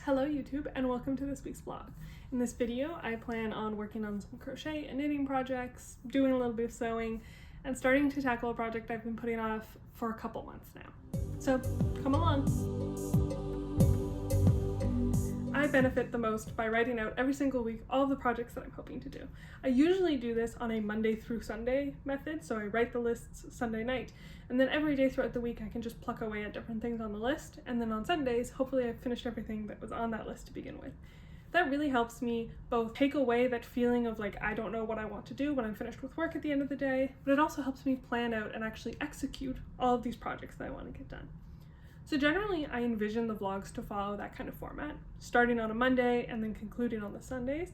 Hello YouTube and welcome to this week's vlog. In this video I plan on working on some crochet and knitting projects, doing a little bit of sewing, and starting to tackle a project I've been putting off for a couple months now. So come along! I benefit the most by writing out every single week all of the projects that I'm hoping to do. I usually do this on a Monday through Sunday method, so I write the lists Sunday night, and then every day throughout the week I can just pluck away at different things on the list, and then on Sundays, hopefully I've finished everything that was on that list to begin with. That really helps me both take away that feeling of like I don't know what I want to do when I'm finished with work at the end of the day, but it also helps me plan out and actually execute all of these projects that I want to get done. So generally, I envision the vlogs to follow that kind of format, starting on a Monday and then concluding on the Sundays.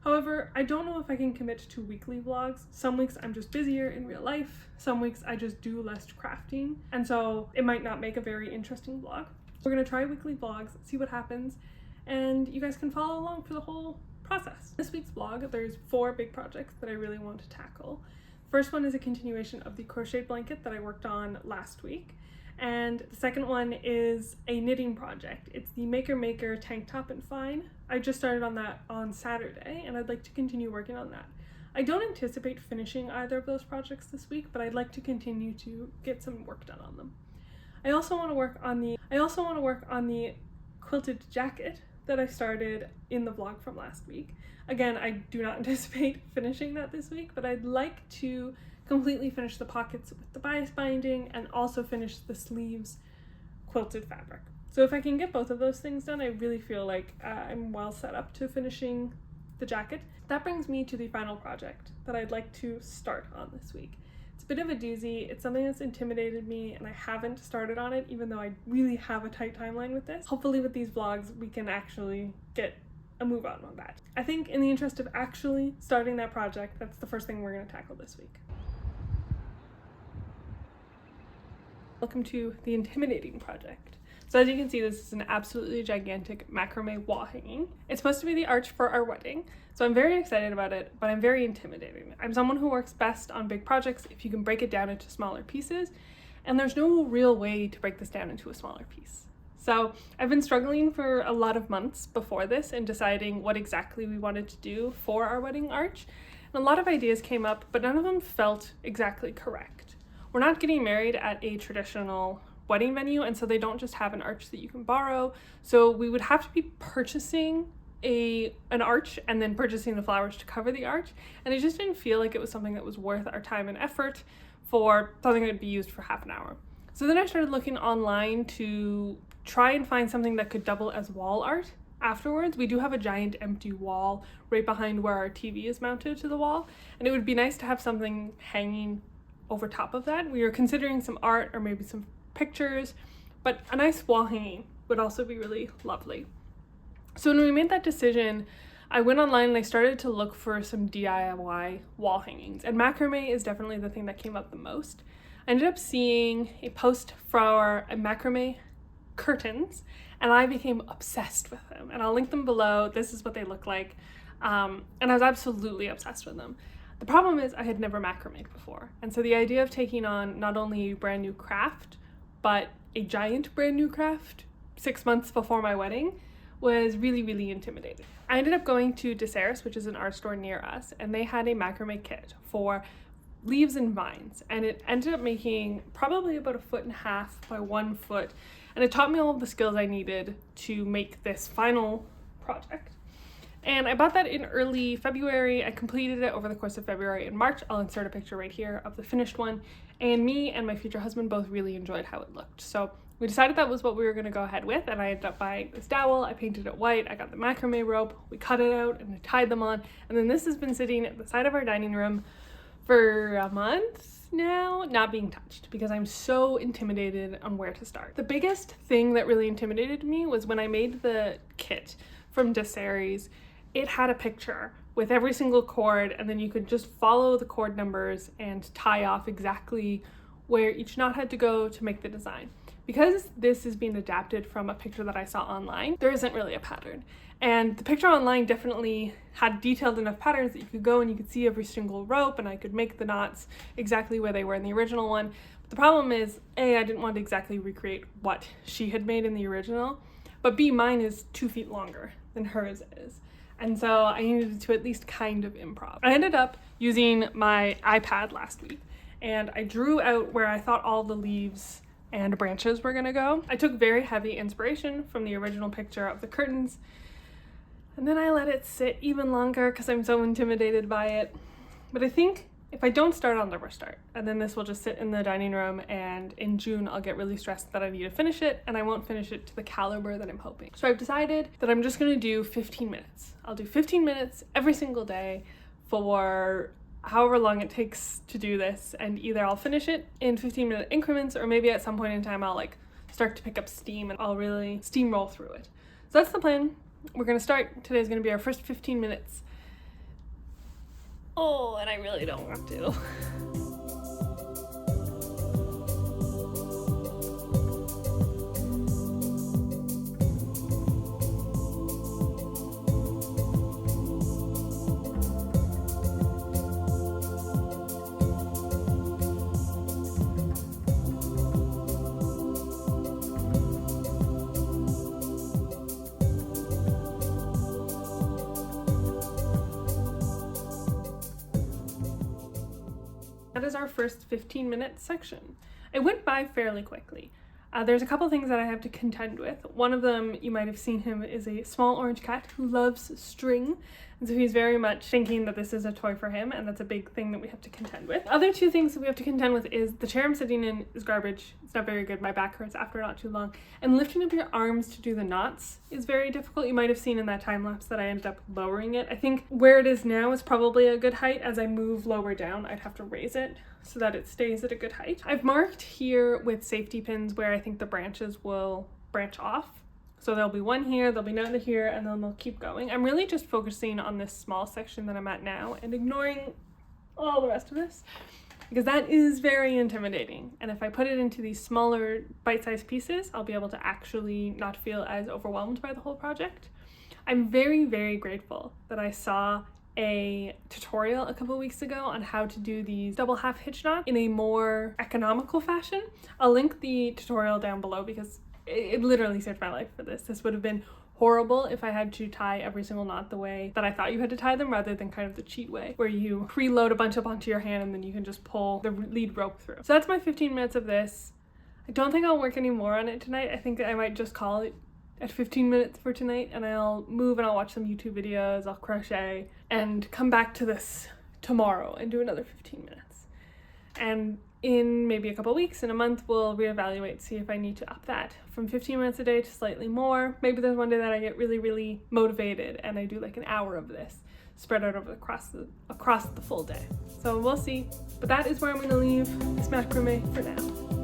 However, I don't know if I can commit to weekly vlogs. Some weeks I'm just busier in real life, some weeks I just do less crafting, and so it might not make a very interesting vlog. We're gonna try weekly vlogs, see what happens, and you guys can follow along for the whole process. This week's vlog, there's 4 big projects that I really want to tackle. First one is a continuation of the crochet blanket that I worked on last week. And the second one is a knitting project. It's the Maker tank top and fine. I just started on that on Saturday and I'd like to continue working on that. I don't anticipate finishing either of those projects this week, but I'd like to continue to get some work done on them. I also want to work on the quilted jacket that I started in the vlog from last week. Again, I do not anticipate finishing that this week, but I'd like to completely finish the pockets with the bias binding and also finish the sleeves quilted fabric. So if I can get both of those things done, I really feel like I'm well set up to finishing the jacket. That brings me to the final project that I'd like to start on this week. It's a bit of a doozy. It's something that's intimidated me and I haven't started on it even though I really have a tight timeline with this. Hopefully with these vlogs we can actually get a move on that. I think in the interest of actually starting that project, that's the first thing we're going to tackle this week. Welcome to the intimidating project. So as you can see, this is an absolutely gigantic macrame wall hanging. It's supposed to be the arch for our wedding, so I'm very excited about it, but I'm very intimidated. I'm someone who works best on big projects if you can break it down into smaller pieces, and there's no real way to break this down into a smaller piece. So I've been struggling for a lot of months before this and deciding what exactly we wanted to do for our wedding arch, and a lot of ideas came up, but none of them felt exactly correct. We're not getting married at a traditional wedding venue, and so they don't just have an arch that you can borrow. So we would have to be purchasing an arch and then purchasing the flowers to cover the arch. And it just didn't feel like it was something that was worth our time and effort for something that would be used for half an hour. So then I started looking online to try and find something that could double as wall art. Afterwards, we do have a giant empty wall right behind where our TV is mounted to the wall, and it would be nice to have something hanging over top of that. We were considering some art or maybe some pictures, but a nice wall hanging would also be really lovely. So when we made that decision, I went online and I started to look for some DIY wall hangings, and macrame is definitely the thing that came up the most. I ended up seeing a post for macrame curtains and I became obsessed with them, and I'll link them below. This is what they look like, and I was absolutely obsessed with them. The problem is I had never macrameed before, and so the idea of taking on not only a brand new craft, but a giant brand new craft 6 months before my wedding was really, really intimidating. I ended up going to Desairs, which is an art store near us, and they had a macrame kit for leaves and vines, and it ended up making probably about 1.5 feet by 1 foot, and it taught me all of the skills I needed to make this final project. And I bought that in early February. I completed it over the course of February and March. I'll insert a picture right here of the finished one. And me and my future husband both really enjoyed how it looked. So we decided that was what we were going to go ahead with, and I ended up buying this dowel. I painted it white. I got the macrame rope. We cut it out and I tied them on. And then this has been sitting at the side of our dining room for a month now, not being touched because I'm so intimidated on where to start. The biggest thing that really intimidated me was when I made the kit from Desairs. It had a picture with every single cord, and then you could just follow the cord numbers and tie off exactly where each knot had to go to make the design. Because this is being adapted from a picture that I saw online, there isn't really a pattern. And the picture online definitely had detailed enough patterns that you could go and you could see every single rope, and I could make the knots exactly where they were in the original one. But the problem is, I didn't want to exactly recreate what she had made in the original, but B, mine is 2 feet longer than hers is. And so I needed to at least kind of improv. I ended up using my iPad last week, and I drew out where I thought all the leaves and branches were gonna go. I took very heavy inspiration from the original picture of the curtains, and then I let it sit even longer because I'm so intimidated by it. But I think if I don't start, I'll never start. And then this will just sit in the dining room, and in June I'll get really stressed that I need to finish it, and I won't finish it to the caliber that I'm hoping. So I've decided that I'm just gonna do 15 minutes. I'll do 15 minutes every single day for however long it takes to do this, and either I'll finish it in 15-minute increments, or maybe at some point in time I'll like start to pick up steam and I'll really steamroll through it. So that's the plan. We're gonna start. Today's gonna be our first 15 minutes. Oh, and I really don't want to. That is our first 15-minute section. It went by fairly quickly. There's a couple things that I have to contend with. One of them, you might have seen him, is a small orange cat who loves string. And so he's very much thinking that this is a toy for him, and that's a big thing that we have to contend with. The other two things that we have to contend with is the chair I'm sitting in is garbage. It's not very good. My back hurts after not too long. And lifting up your arms to do the knots is very difficult. You might have seen in that time lapse that I ended up lowering it. I think where it is now is probably a good height. As I move lower down, I'd have to raise it so that it stays at a good height. I've marked here with safety pins where I think the branches will branch off. So there'll be one here, there'll be another here, and then they'll keep going. I'm really just focusing on this small section that I'm at now and ignoring all the rest of this, because that is very intimidating. And if I put it into these smaller bite-sized pieces, I'll be able to actually not feel as overwhelmed by the whole project. I'm very, very grateful that I saw a tutorial a couple weeks ago on how to do these double half hitch knots in a more economical fashion. I'll link the tutorial down below because it literally saved my life for this. This would have been horrible if I had to tie every single knot the way that I thought you had to tie them, rather than kind of the cheat way where you preload a bunch up onto your hand and then you can just pull the lead rope through. So that's my 15 minutes of this. I don't think I'll work any more on it tonight. I think I might just call it at 15 minutes for tonight, and I'll move and I'll watch some YouTube videos, I'll crochet, and come back to this tomorrow and do another 15 minutes. And in maybe a couple weeks, in a month, we'll reevaluate, see if I need to up that from 15 minutes a day to slightly more. Maybe there's one day that I get really, really motivated and I do like an hour of this spread out over across the full day. So we'll see. But that is where I'm going to leave this macrame for now.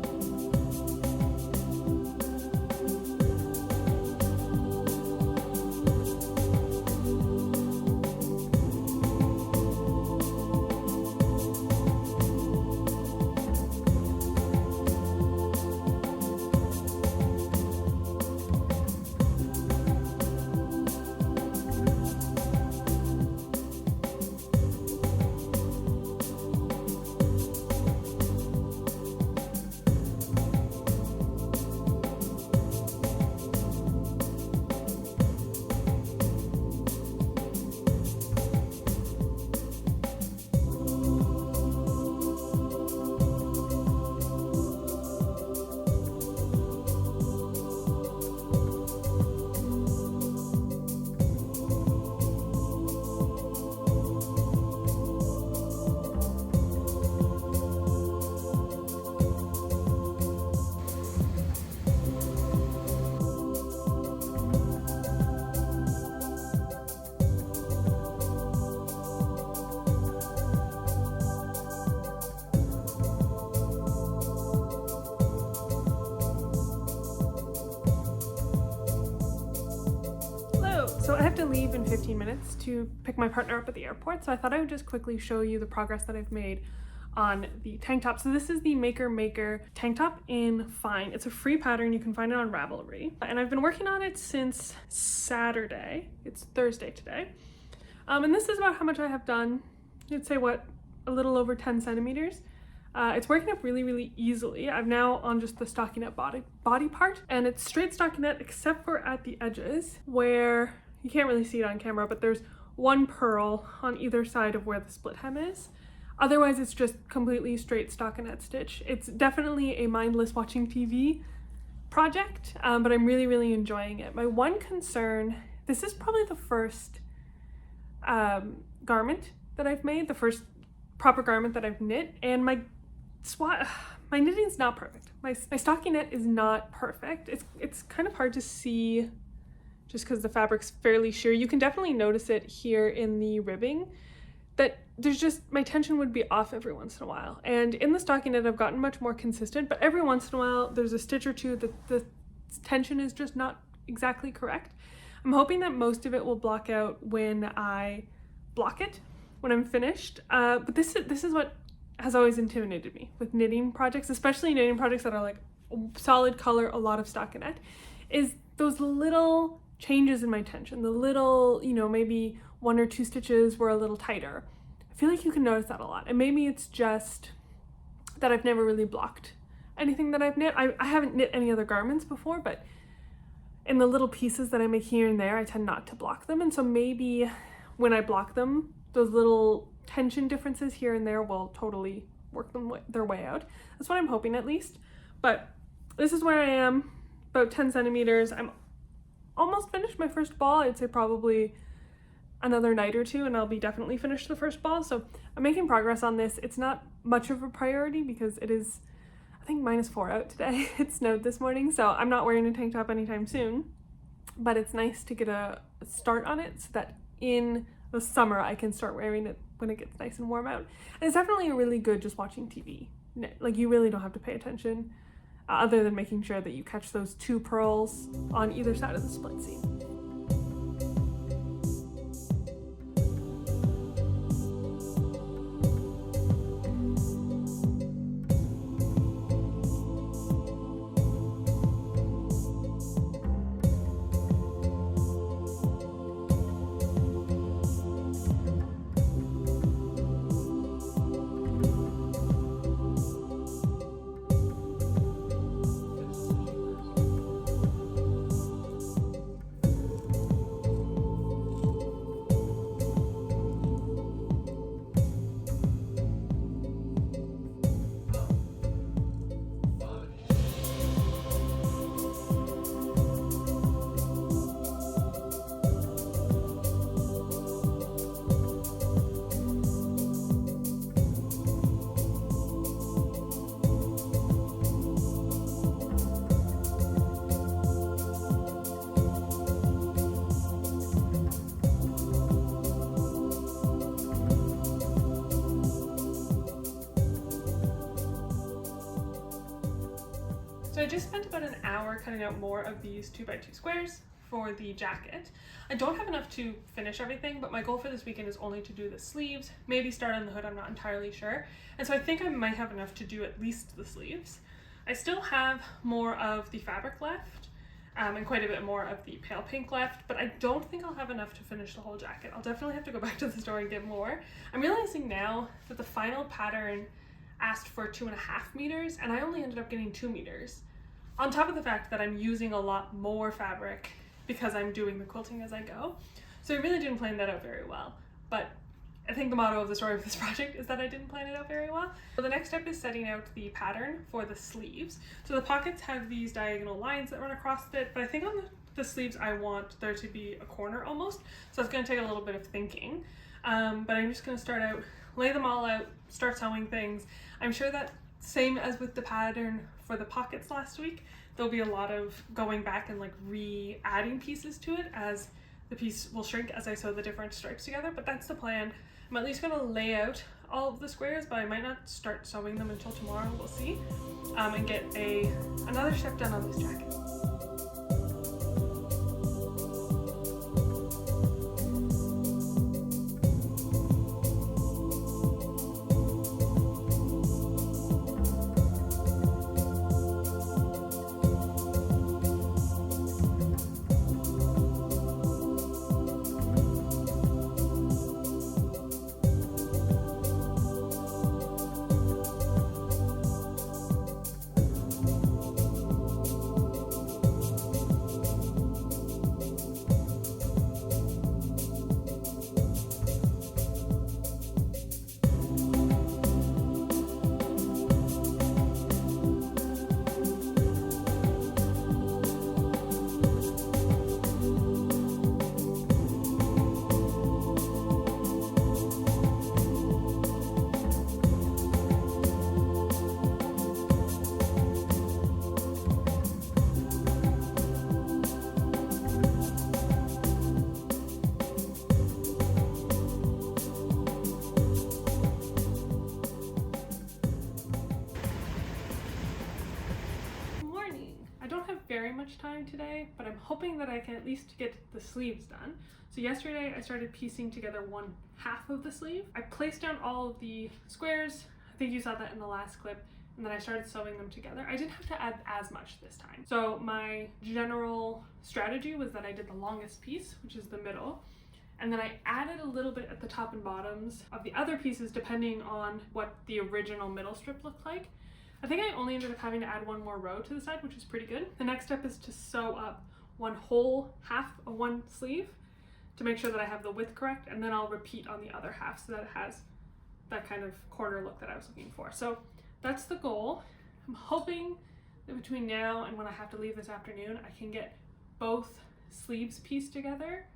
So I have to leave in 15 minutes to pick my partner up at the airport, so I thought I would just quickly show you the progress that I've made on the tank top. So this is the Maker tank top in Fine. It's a free pattern. You can find it on Ravelry. And I've been working on it since Saturday. It's Thursday today. And this is about how much I have done. I'd say, a little over 10 centimeters. It's working up really, really easily. I'm now on just the stockinette body part, and it's straight stockinette except for at the edges where you can't really see it on camera, but there's one purl on either side of where the split hem is. Otherwise, it's just completely straight stockinette stitch. It's definitely a mindless watching TV project, but I'm really, really enjoying it. My one concern, this is probably the first garment that I've made, the first proper garment that I've knit, and my knitting's not perfect. My stockinette is not perfect. It's kind of hard to see just because the fabric's fairly sheer. You can definitely notice it here in the ribbing that there's just, my tension would be off every once in a while. And in the stockinette, I've gotten much more consistent, but every once in a while, there's a stitch or two that the tension is just not exactly correct. I'm hoping that most of it will block out when I block it, when I'm finished. But this is what has always intimidated me with knitting projects, especially knitting projects that are like solid color, a lot of stockinette, is those little changes in my tension, the little, you know, maybe 1 or 2 stitches were a little tighter. I feel like you can notice that a lot. And maybe it's just that I've never really blocked anything that I've knit. I haven't knit any other garments before, but in the little pieces that I make here and there, I tend not to block them. And so maybe when I block them, those little tension differences here and there will totally work their way out. That's what I'm hoping, at least. But this is where I am, about 10 centimeters. I'm almost finished my first ball. I'd say probably another night or two and I'll be definitely finished the first ball. So I'm making progress on this. It's not much of a priority because it is, I think, -4 out today. It snowed this morning, so I'm not wearing a tank top anytime soon, but it's nice to get a start on it so that in the summer I can start wearing it when it gets nice and warm out. And it's definitely really good just watching TV. Like, you really don't have to pay attention other than making sure that you catch those 2 purls on either side of the split seam. So I just spent about an hour cutting out more of these 2x2 squares for the jacket. I don't have enough to finish everything, but my goal for this weekend is only to do the sleeves, maybe start on the hood, I'm not entirely sure. And so I think I might have enough to do at least the sleeves. I still have more of the fabric left, and quite a bit more of the pale pink left, but I don't think I'll have enough to finish the whole jacket. I'll definitely have to go back to the store and get more. I'm realizing now that the final pattern asked for 2.5 meters, and I only ended up getting 2 meters. On top of the fact that I'm using a lot more fabric because I'm doing the quilting as I go. So I really didn't plan that out very well. But I think the motto of the story of this project is that I didn't plan it out very well. So the next step is setting out the pattern for the sleeves. So the pockets have these diagonal lines that run across it, but I think on the sleeves I want there to be a corner almost. So it's going to take a little bit of thinking. But I'm just going to start out, lay them all out, start sewing things. I'm sure that same as with the pattern for the pockets last week, there'll be a lot of going back and like re-adding pieces to it as the piece will shrink as I sew the different stripes together, but that's the plan. I'm at least going to lay out all of the squares, but I might not start sewing them until tomorrow, we'll see, and get another step done on this jacket. hoping that I can at least get the sleeves done. So yesterday I started piecing together one half of the sleeve. I placed down all of the squares. I think you saw that in the last clip. And then I started sewing them together. I didn't have to add as much this time. So my general strategy was that I did the longest piece, which is the middle, and then I added a little bit at the top and bottoms of the other pieces depending on what the original middle strip looked like. I think I only ended up having to add one more row to the side, which is pretty good. The next step is to sew up one whole half of one sleeve to make sure that I have the width correct, and then I'll repeat on the other half so that it has that kind of corner look that I was looking for. So that's the goal. I'm hoping that between now and when I have to leave this afternoon, I can get both sleeves pieced together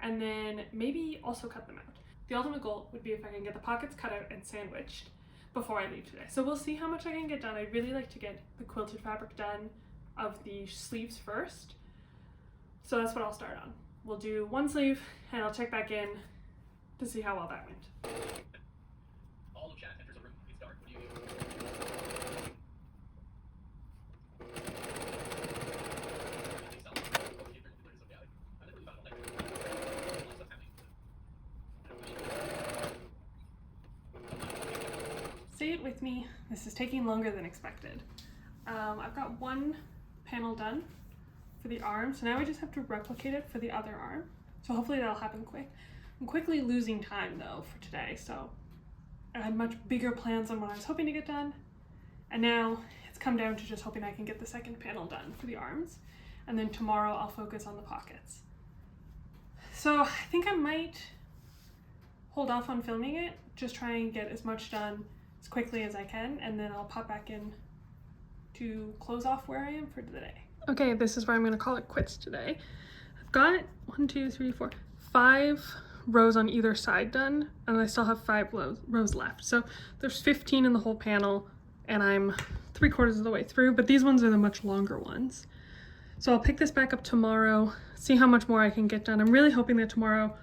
and then maybe also cut them out. The ultimate goal would be if I can get the pockets cut out and sandwiched before I leave today. So we'll see how much I can get done. I'd really like to get the quilted fabric done of the sleeves first. So that's what I'll start on. We'll do one sleeve and I'll check back in to see how well that went. All of chat enters a room. It's dark. What do you do? Say it with me. This is taking longer than expected. I've got one panel done for the arm, so now I just have to replicate it for the other arm. So hopefully that'll happen quick. I'm quickly losing time though for today, so I had much bigger plans on what I was hoping to get done, and now it's come down to just hoping I can get the second panel done for the arms, and then tomorrow I'll focus on the pockets. So I think I might hold off on filming it, just try and get as much done as quickly as I can, and then I'll pop back in to close off where I am for the day. Okay, this is where I'm gonna call it quits today. I've got 5 rows on either side done, and I still have 5 rows left. So there's 15 in the whole panel, and I'm 3/4 of the way through, but these ones are the much longer ones. So I'll pick this back up tomorrow, see how much more I can get done. I'm really hoping that tomorrow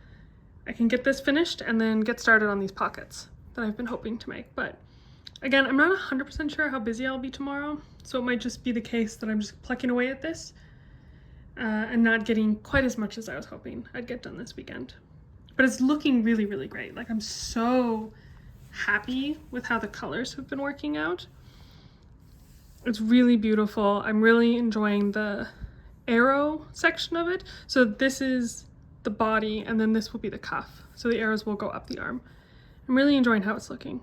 I can get this finished and then get started on these pockets that I've been hoping to make. But again, I'm not 100% sure how busy I'll be tomorrow, so it might just be the case that I'm just plucking away at this and not getting quite as much as I was hoping I'd get done this weekend. But it's looking really, really great. Like, I'm so happy with how the colors have been working out. It's really beautiful. I'm really enjoying the arrow section of it. So this is the body, and then this will be the cuff. So the arrows will go up the arm. I'm really enjoying how it's looking.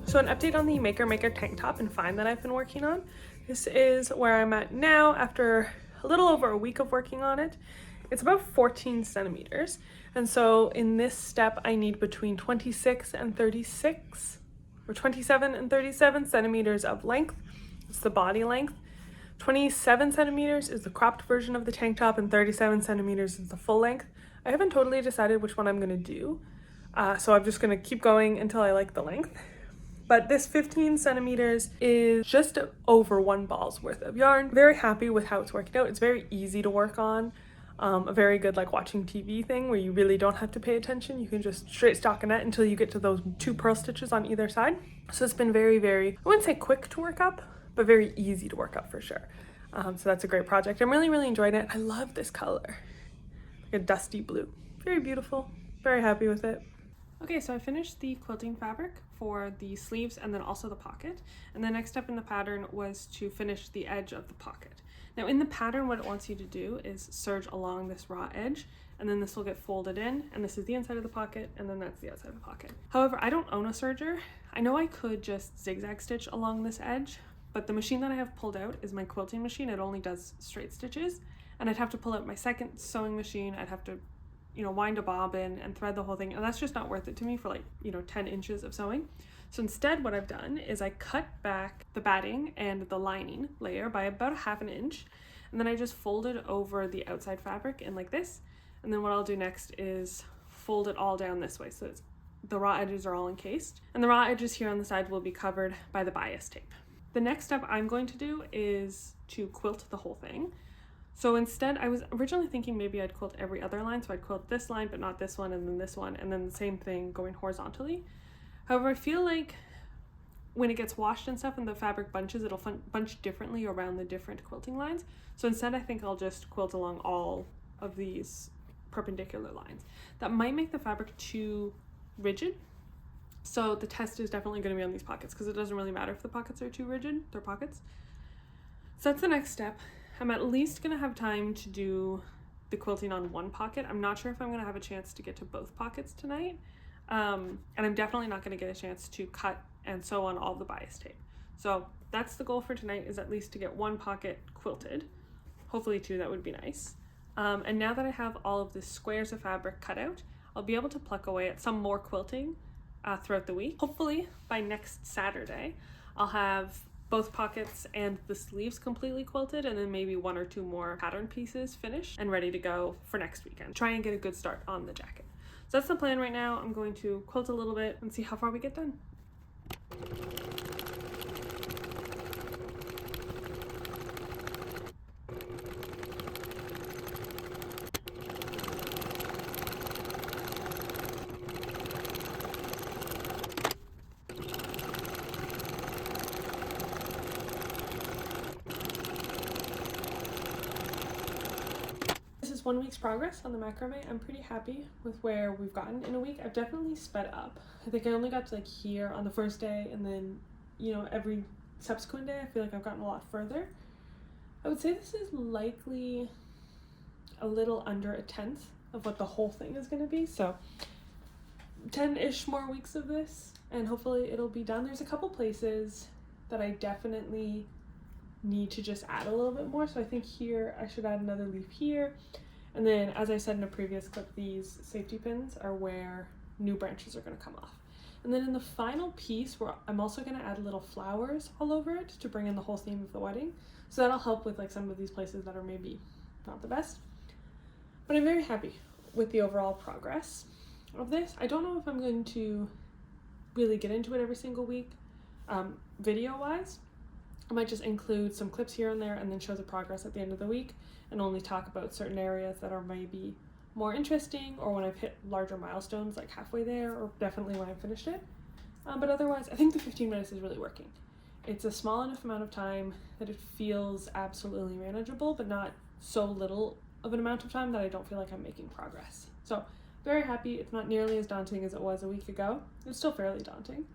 So an update on the Maker tank top and find that I've been working on. This is where I'm at now after a little over a week of working on it. It's about 14 centimeters. And so in this step, I need between 26 and 36 or 27 and 37 centimeters of length. It's the body length. 27 centimeters is the cropped version of the tank top and 37 centimeters is the full length. I haven't totally decided which one I'm gonna do, so I'm just gonna keep going until I like the length. But this 15 centimeters is just over 1 ball's worth of yarn. Very happy with how it's working out. It's very easy to work on. A very good like watching TV thing where you really don't have to pay attention. You can just straight stockinette until you get to those 2 purl stitches on either side. So it's been very, very, I wouldn't say quick to work up, but very easy to work up for sure. So that's a great project. I'm really, really enjoying it. I love this color, like a dusty blue. Very beautiful, very happy with it. Okay, so I finished the quilting fabric for the sleeves and then also the pocket. And the next step in the pattern was to finish the edge of the pocket. Now in the pattern, what it wants you to do is serge along this raw edge, and then this will get folded in, and this is the inside of the pocket, and then that's the outside of the pocket. However, I don't own a serger. I know I could just zigzag stitch along this edge, but the machine that I have pulled out is my quilting machine. It only does straight stitches, and I'd have to pull out my second sewing machine. I'd have to wind a bobbin and thread the whole thing, and that's just not worth it to me for 10 inches of sewing. So instead what I've done is I cut back the batting and the lining layer by about 1/2 inch, and then I just folded over the outside fabric in like this, and then what I'll do next is fold it all down this way so the raw edges are all encased, and the raw edges here on the side will be covered by the bias tape. The next step I'm going to do is to quilt the whole thing. So instead, I was originally thinking maybe I'd quilt every other line. So I'd quilt this line, but not this one, and then this one, and then the same thing going horizontally. However, I feel like when it gets washed and stuff and the fabric bunches, it'll bunch differently around the different quilting lines. So instead, I think I'll just quilt along all of these perpendicular lines. That might make the fabric too rigid. So the test is definitely going to be on these pockets because it doesn't really matter if the pockets are too rigid, they're pockets. So that's the next step. I'm at least going to have time to do the quilting on one pocket. I'm not sure if I'm going to have a chance to get to both pockets tonight. And I'm definitely not going to get a chance to cut and sew on all the bias tape. So that's the goal for tonight, is at least to get one pocket quilted. Hopefully 2, that would be nice. And now that I have all of the squares of fabric cut out, I'll be able to pluck away at some more quilting throughout the week. Hopefully by next Saturday, I'll have both pockets and the sleeves completely quilted, and then maybe 1 or 2 more pattern pieces finished and ready to go for next weekend. Try and get a good start on the jacket. So that's the plan right now. I'm going to quilt a little bit and see how far we get done. This is 1 week's progress on the macrame. I'm pretty happy with where we've gotten in a week. I've definitely sped up. I think I only got to here on the first day, and then every subsequent day I feel like I've gotten a lot further. I would say this is likely a little under 1/10 of what the whole thing is going to be, so 10-ish more weeks of this and hopefully it'll be done. There's a couple places that I definitely need to just add a little bit more, so I think here I should add another leaf here, and then as I said in a previous clip, these safety pins are where new branches are going to come off. And then in the final piece, where I'm also going to add little flowers all over it to bring in the whole theme of the wedding, so that'll help with some of these places that are maybe not the best. But I'm very happy with the overall progress of this. I don't know if I'm going to really get into it every single week video wise. I might just include some clips here and there and then show the progress at the end of the week and only talk about certain areas that are maybe more interesting, or when I've hit larger milestones like halfway there, or definitely when I've finished it. But otherwise, I think the 15 minutes is really working. It's a small enough amount of time that it feels absolutely manageable, but not so little of an amount of time that I don't feel like I'm making progress. So very happy. It's not nearly as daunting as it was a week ago. It's still fairly daunting,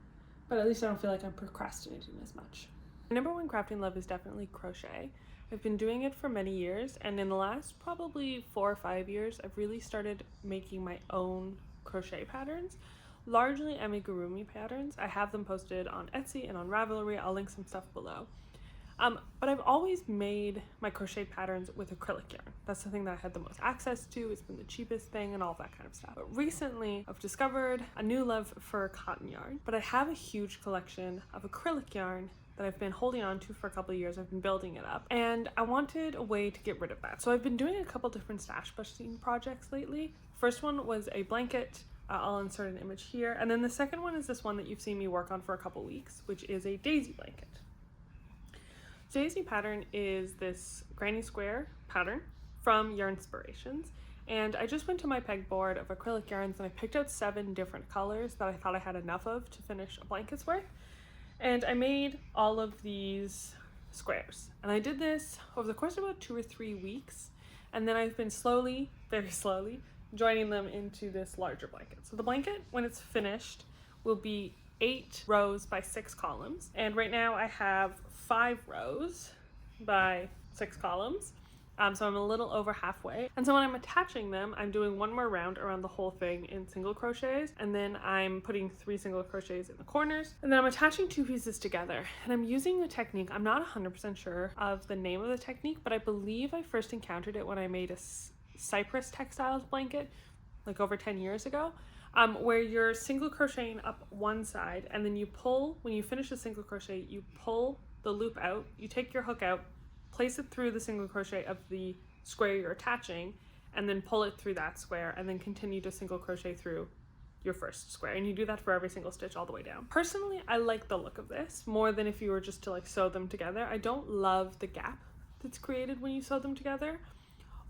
but at least I don't feel like I'm procrastinating as much. My number one crafting love is definitely crochet. I've been doing it for many years, and in the last probably 4 or 5 years, I've really started making my own crochet patterns, largely amigurumi patterns. I have them posted on Etsy and on Ravelry. I'll link some stuff below. But I've always made my crochet patterns with acrylic yarn. That's the thing that I had the most access to. It's been the cheapest thing and all that kind of stuff. But recently I've discovered a new love for cotton yarn, but I have a huge collection of acrylic yarn that I've been holding on to for a couple of years. I've been building it up, and I wanted a way to get rid of that. So I've been doing a couple different stash busting projects lately. First one was a blanket. I'll insert an image here. And then the second one is this one that you've seen me work on for a couple weeks, which is a daisy blanket. Daisy pattern is this granny square pattern from Yarn Inspirations. And I just went to my pegboard of acrylic yarns and I picked out 7 different colors that I thought I had enough of to finish a blanket's worth. And I made all of these squares. And I did this over the course of about 2 or 3 weeks. And then I've been slowly, very slowly, joining them into this larger blanket. So the blanket, when it's finished, will be 8 rows by 6 columns. And right now I have 5 rows by 6 columns. So I'm a little over halfway. And so when I'm attaching them, I'm doing one more round around the whole thing in single crochets. And then I'm putting 3 single crochets in the corners. And then I'm attaching 2 pieces together. And I'm using a technique, I'm not 100% sure of the name of the technique, but I believe I first encountered it when I made a Cypress textiles blanket, like over 10 years ago, where you're single crocheting up one side, and then you pull, when you finish a single crochet, you pull the loop out, you take your hook out, place it through the single crochet of the square you're attaching, and then pull it through that square, and then continue to single crochet through your first square. And you do that for every single stitch all the way down. Personally, I like the look of this more than if you were just to like sew them together. I don't love the gap that's created when you sew them together,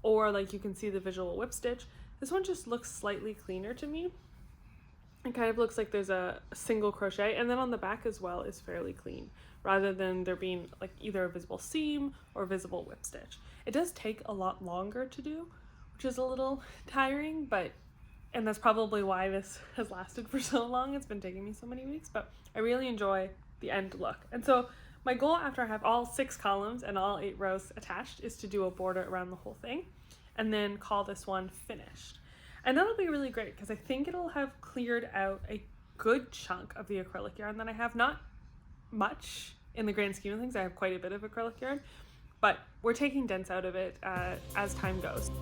or like you can see the visual whip stitch. This one just looks slightly cleaner to me. It kind of looks like there's a single crochet, and then on the back as well is fairly clean, rather than there being like either a visible seam or visible whip stitch. It does take a lot longer to do, which is a little tiring, and that's probably why this has lasted for so long. It's been taking me so many weeks, but I really enjoy the end look. And so my goal after I have all 6 columns and all 8 rows attached is to do a border around the whole thing and then call this one finished. And that'll be really great because I think it'll have cleared out a good chunk of the acrylic yarn that I have. Not much in the grand scheme of things. I have quite a bit of acrylic yarn, but we're taking dents out of it as time goes.